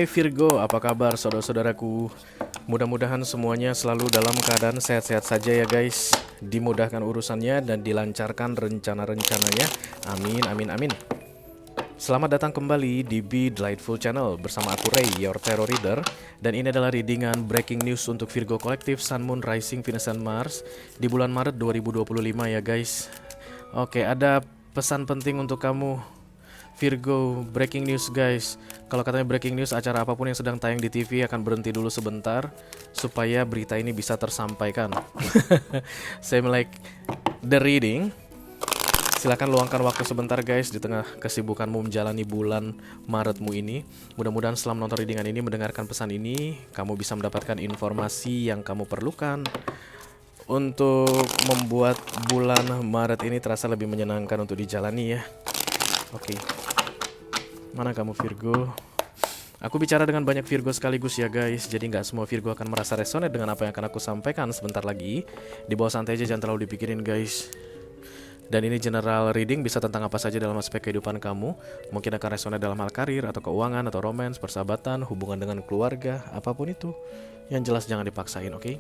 Hai Virgo, apa kabar saudara-saudaraku? Mudah-mudahan semuanya selalu dalam keadaan sehat-sehat saja ya guys. Dimudahkan urusannya dan dilancarkan rencana-rencananya. Amin, amin, amin. Selamat datang kembali di Be Delightful Channel bersama aku Ray, your tarot reader. Dan ini adalah readingan breaking news untuk Virgo Kolektif Sun, Moon, Rising, Venus, dan Mars di bulan Maret 2025 ya guys. Oke, ada pesan penting untuk kamu Virgo, breaking news guys. Kalau katanya breaking news, acara apapun yang sedang tayang di TV akan berhenti dulu sebentar supaya berita ini bisa tersampaikan. Same like the reading. Silahkan luangkan waktu sebentar guys di tengah kesibukanmu menjalani bulan Maretmu ini. Mudah-mudahan setelah menonton readingan ini, mendengarkan pesan ini, kamu bisa mendapatkan informasi yang kamu perlukan untuk membuat bulan Maret ini terasa lebih menyenangkan untuk dijalani ya. Oke. Mana kamu Virgo? Aku bicara dengan banyak Virgo sekaligus ya guys. Jadi nggak semua Virgo akan merasa resonate dengan apa yang akan aku sampaikan sebentar lagi. Di bawah santai aja, jangan terlalu dipikirin guys. Dan ini general reading, bisa tentang apa saja dalam aspek kehidupan kamu. Mungkin akan resonate dalam hal karir, atau keuangan, atau romance, persahabatan, hubungan dengan keluarga, apapun itu. Yang jelas jangan dipaksain, oke?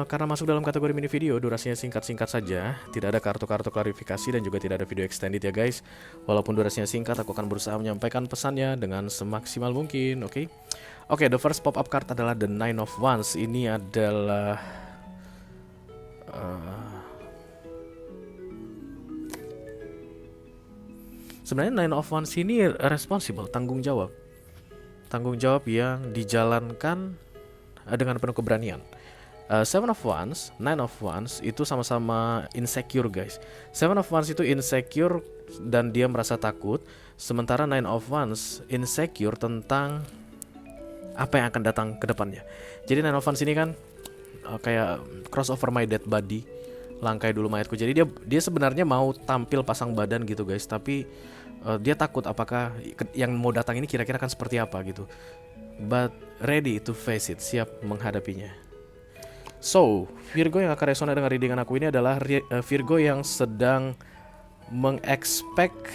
Karena masuk dalam kategori mini video, durasinya singkat-singkat saja. Tidak ada kartu-kartu klarifikasi dan juga tidak ada video extended ya guys. Walaupun durasinya singkat, aku akan berusaha menyampaikan pesannya dengan semaksimal mungkin, oke? Oke, the first pop-up card adalah The Nine of Wands. Ini adalah sebenarnya Nine of Wands ini responsible, tanggung jawab. Tanggung jawab yang dijalankan dengan penuh keberanian. Seven of Wands, Nine of Wands itu sama-sama insecure guys. Seven of Wands itu insecure dan dia merasa takut. Sementara Nine of Wands insecure tentang apa yang akan datang ke depannya. Jadi Nine of Wands ini kan kayak crossover my dead body, langkai dulu mayatku. Jadi dia sebenarnya mau tampil pasang badan gitu guys, tapi dia takut apakah yang mau datang ini kira-kira akan seperti apa gitu. But ready to face it, siap menghadapinya. So, Virgo yang akan resonate dengan readingan aku ini adalah Virgo yang sedang mengexpect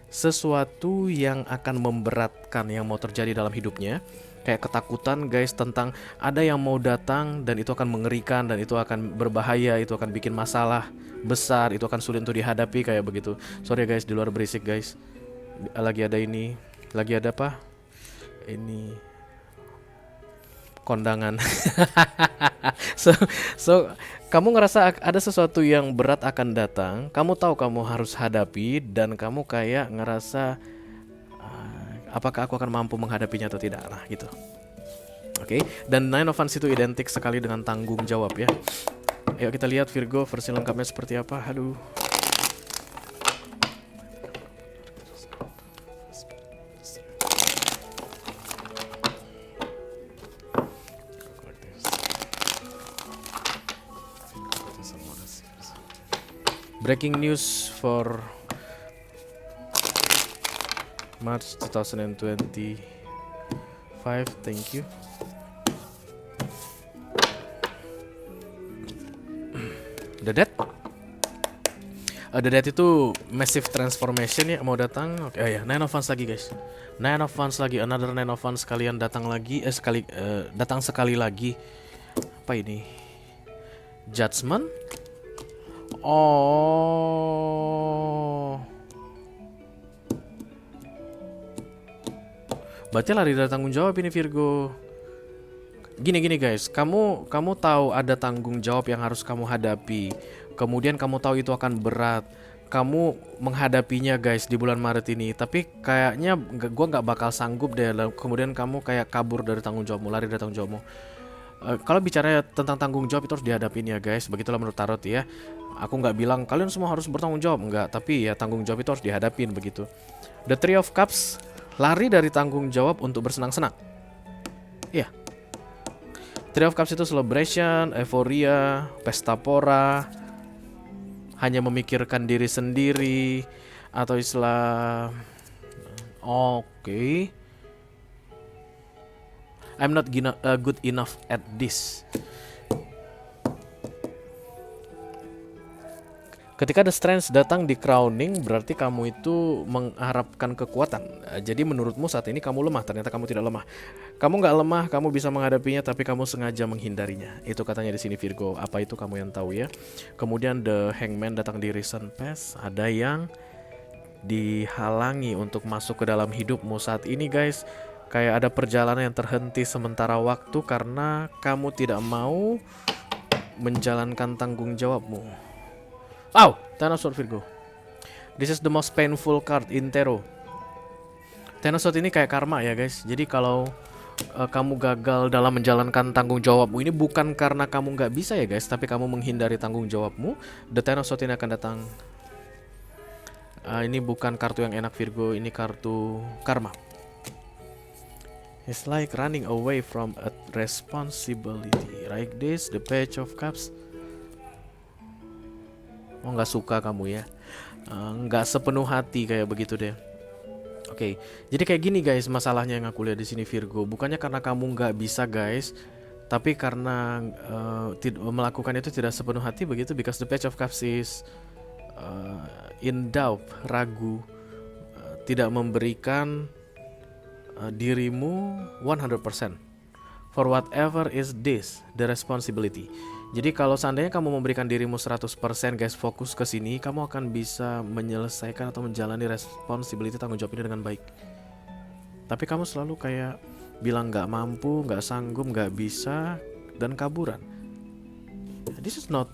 sesuatu yang akan memberatkan yang mau terjadi dalam hidupnya. Kayak ketakutan guys tentang ada yang mau datang dan itu akan mengerikan, dan itu akan berbahaya, itu akan bikin masalah besar, itu akan sulit untuk dihadapi kayak begitu. Sorry guys, di luar berisik guys. Lagi ada ini, lagi ada apa? Ini kondangan. so kamu ngerasa ada sesuatu yang berat akan datang, kamu tahu kamu harus hadapi, dan kamu kayak ngerasa apakah aku akan mampu menghadapinya atau tidak. Nah gitu. Oke, dan Nine of Wands itu identik sekali dengan tanggung jawab ya. Ayo kita lihat Virgo versi lengkapnya seperti apa. Aduh. Breaking news for March 2025. Thank you. The Death. The Death itu massive transformation ya, mau datang. Oke, ya, Nine of Wands lagi guys. Nine of Wands lagi, another Nine of Wands, kalian datang lagi, datang sekali lagi. Apa ini? Judgment. Oh. Berarti lari dari tanggung jawab ini Virgo. Gini guys, kamu tahu ada tanggung jawab yang harus kamu hadapi. Kemudian kamu tahu itu akan berat. Kamu menghadapinya guys di bulan Maret ini. Tapi kayaknya gue nggak bakal sanggup deh. Kemudian kamu kayak kabur dari tanggung jawabmu, lari dari tanggung jawabmu. Kalau bicara tentang tanggung jawab itu harus dihadapin ya guys. Begitulah menurut tarot ya. Aku nggak bilang kalian semua harus bertanggung jawab, enggak. Tapi ya tanggung jawab itu harus dihadapin begitu. The Three of Cups, lari dari tanggung jawab untuk bersenang-senang. Iya. Three of Cups itu celebration, euforia, pesta pora, hanya memikirkan diri sendiri, atau istilah oke. I'm not good enough at this. Ketika the strength datang di crowning, berarti kamu itu mengharapkan kekuatan. Jadi menurutmu saat ini kamu lemah, ternyata kamu tidak lemah. Kamu nggak lemah, kamu bisa menghadapinya, tapi kamu sengaja menghindarinya. Itu katanya di sini Virgo. Apa itu kamu yang tahu ya. Kemudian the hangman datang di recent past. Ada yang dihalangi untuk masuk ke dalam hidupmu saat ini guys. Kayak ada perjalanan yang terhenti sementara waktu karena kamu tidak mau menjalankan tanggung jawabmu. Ten of Swords Virgo. This is the most painful card in tarot. Ten of Swords ini kayak karma ya guys. Jadi kalau kamu gagal dalam menjalankan tanggung jawabmu, ini bukan karena kamu nggak bisa ya guys, tapi kamu menghindari tanggung jawabmu. The Ten of Swords ini akan datang. Ini bukan kartu yang enak Virgo, ini kartu karma. It's like running away from a responsibility. Like this, the Page of Cups. Oh, nggak suka kamu ya, nggak sepenuh hati kayak begitu deh. Oke, jadi kayak gini guys masalahnya yang aku lihat di sini Virgo. Bukannya karena kamu nggak bisa guys, tapi karena melakukan itu tidak sepenuh hati begitu. Because the Page of Cups is in doubt, ragu, tidak memberikan dirimu 100% for whatever is this, the responsibility. Jadi kalau seandainya kamu memberikan dirimu 100% guys, fokus ke sini, kamu akan bisa menyelesaikan atau menjalani responsibility tanggung jawab ini dengan baik. Tapi kamu selalu kayak bilang nggak mampu, nggak sanggup, nggak bisa, dan kaburan. This is not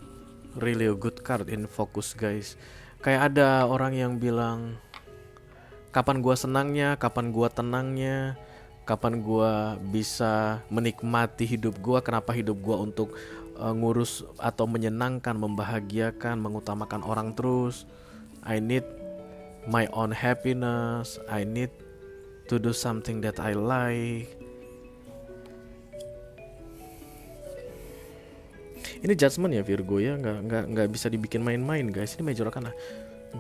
really a good card in focus guys. Kayak ada orang yang bilang, kapan gua senangnya, kapan gua tenangnya, kapan gua bisa menikmati hidup gua, kenapa hidup gua untuk ngurus atau menyenangkan, membahagiakan, mengutamakan orang terus. I need my own happiness, I need to do something that I like. Ini judgment ya Virgo ya, nggak bisa dibikin main-main guys. Ini major arcana.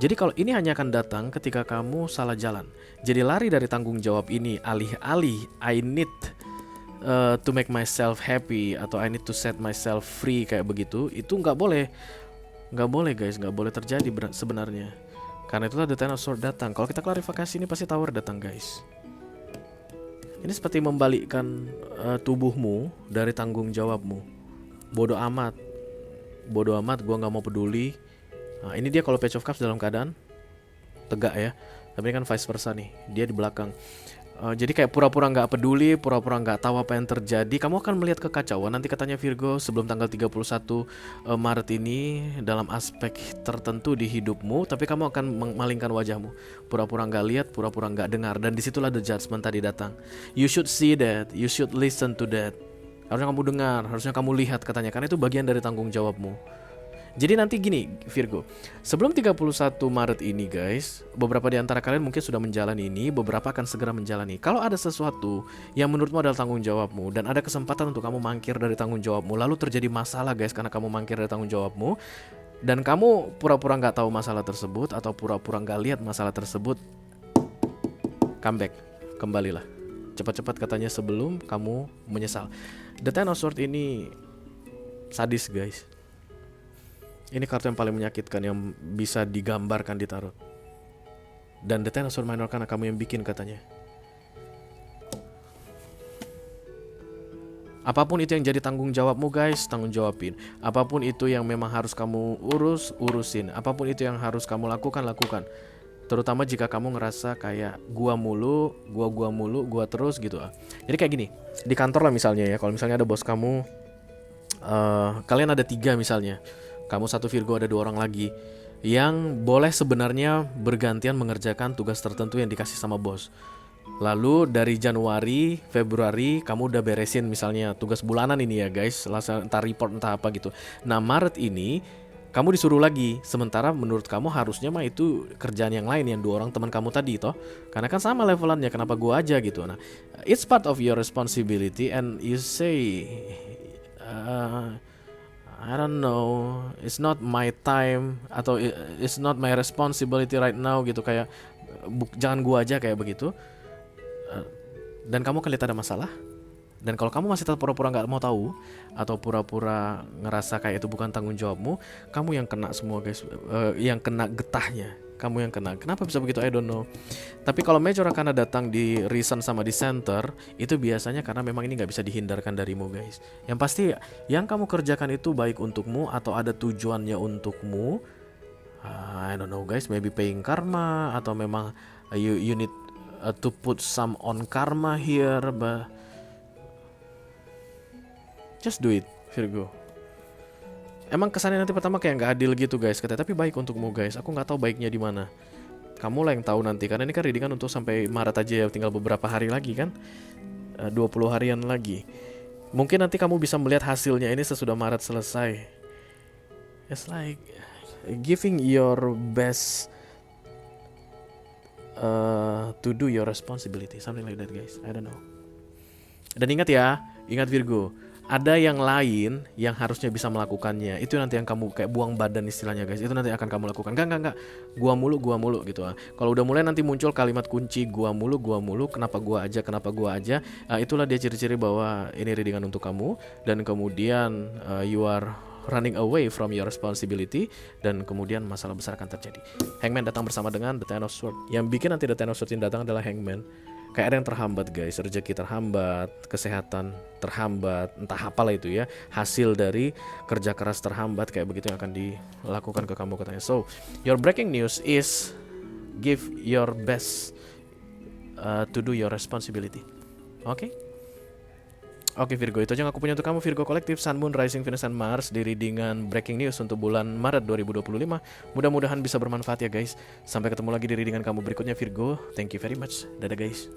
Jadi kalau ini hanya akan datang ketika kamu salah jalan. Jadi lari dari tanggung jawab ini, alih-alih I need to make myself happy atau I need to set myself free kayak begitu, itu nggak boleh guys, nggak boleh terjadi sebenarnya. Karena itulah the Ten of Swords datang. Kalau kita klarifikasi ini pasti Tower datang guys. Ini seperti membalikkan tubuhmu dari tanggung jawabmu. Bodoh amat, gua nggak mau peduli. Nah, ini dia kalau Page of Cups dalam keadaan tegak ya. Tapi ini kan vice versa nih, dia di belakang. Jadi kayak pura-pura nggak peduli, pura-pura nggak tahu apa yang terjadi. Kamu akan melihat kekacauan nanti katanya Virgo sebelum tanggal 31 Maret ini dalam aspek tertentu di hidupmu. Tapi kamu akan memalingkan wajahmu, pura-pura nggak lihat, pura-pura nggak dengar. Dan disitulah the judgment tadi datang. You should see that, you should listen to that. Harusnya kamu dengar, harusnya kamu lihat katanya, karena itu bagian dari tanggung jawabmu. Jadi nanti gini Virgo, sebelum 31 Maret ini guys, beberapa di antara kalian mungkin sudah menjalani ini, beberapa akan segera menjalani. Kalau ada sesuatu yang menurutmu adalah tanggung jawabmu dan ada kesempatan untuk kamu mangkir dari tanggung jawabmu, lalu terjadi masalah guys karena kamu mangkir dari tanggung jawabmu, dan kamu pura-pura gak tahu masalah tersebut atau pura-pura gak lihat masalah tersebut, comeback, kembalilah cepat-cepat katanya sebelum kamu menyesal. The Ten of Swords ini sadis guys. Ini kartu yang paling menyakitkan yang bisa digambarkan di tarot. Dan The Ten of Swords Minor karena kamu yang bikin katanya. Apapun itu yang jadi tanggung jawabmu guys, tanggung jawabin. Apapun itu yang memang harus kamu urusin. Apapun itu yang harus kamu lakukan. Terutama jika kamu ngerasa kayak gua terus gitu. Jadi kayak gini, di kantor lah misalnya ya, kalau misalnya ada bos kamu, kalian ada 3 misalnya. Kamu 1 Virgo, ada 2 orang lagi yang boleh sebenarnya bergantian mengerjakan tugas tertentu yang dikasih sama bos. Lalu dari Januari, Februari kamu udah beresin misalnya tugas bulanan ini ya guys, entah report entah apa gitu. Nah Maret ini kamu disuruh lagi, sementara menurut kamu harusnya mah itu kerjaan yang lain yang 2 orang teman kamu tadi toh. Karena kan sama levelannya, kenapa gua aja gitu. Nah, it's part of your responsibility and you say I don't know, it's not my time atau it's not my responsibility right now gitu, kayak jangan gua aja kayak begitu. Dan kamu akan lihat ada masalah. Dan kalau kamu masih tetap pura-pura nggak mau tahu atau pura-pura ngerasa kayak itu bukan tanggung jawabmu, kamu yang kena semua guys. Yang kena getahnya, kamu yang kena. Kenapa bisa begitu? I don't know. Tapi kalau Major Arcana datang di Reason sama di Center, itu biasanya karena memang ini nggak bisa dihindarkan darimu guys. Yang pasti yang kamu kerjakan itu baik untukmu atau ada tujuannya untukmu. I don't know guys, maybe paying karma atau memang you need to put some on karma here, but just do it, Virgo. Emang kesannya nanti pertama kayak nggak adil gitu guys, katanya, tapi baik untukmu guys. Aku nggak tahu baiknya di mana. Kamu lah yang tahu nanti, karena ini kan readingan untuk sampai Maret aja ya, tinggal beberapa hari lagi kan, 20 harian lagi. Mungkin nanti kamu bisa melihat hasilnya ini sesudah Maret selesai. It's like giving your best to do your responsibility, something like that guys. I don't know. Dan ingat ya, ingat Virgo, ada yang lain yang harusnya bisa melakukannya. Itu nanti yang kamu kayak buang badan istilahnya guys. Itu nanti akan kamu lakukan. Enggak. Gua mulu gitu. Kalau udah mulai nanti muncul kalimat kunci gua mulu, kenapa gua aja. Itulah dia ciri-ciri bahwa ini readingan untuk kamu. Dan kemudian you are running away from your responsibility. Dan kemudian masalah besar akan terjadi. Hangman datang bersama dengan The Ten of Swords. Yang bikin nanti The Ten of Swords ini datang adalah Hangman. Kayak ada yang terhambat guys, rezeki terhambat, kesehatan terhambat, entah apalah itu ya, hasil dari kerja keras terhambat, kayak begitu yang akan dilakukan ke kamu katanya. So, your breaking news is give your best to do your responsibility. Oke? Oke Virgo, itu aja yang aku punya untuk kamu Virgo Kolektif, Sun, Moon, Rising, Venus, dan Mars di readingan breaking news untuk bulan Maret 2025. Mudah-mudahan bisa bermanfaat ya guys. Sampai ketemu lagi di readingan kamu berikutnya Virgo. Thank you very much. Dadah guys.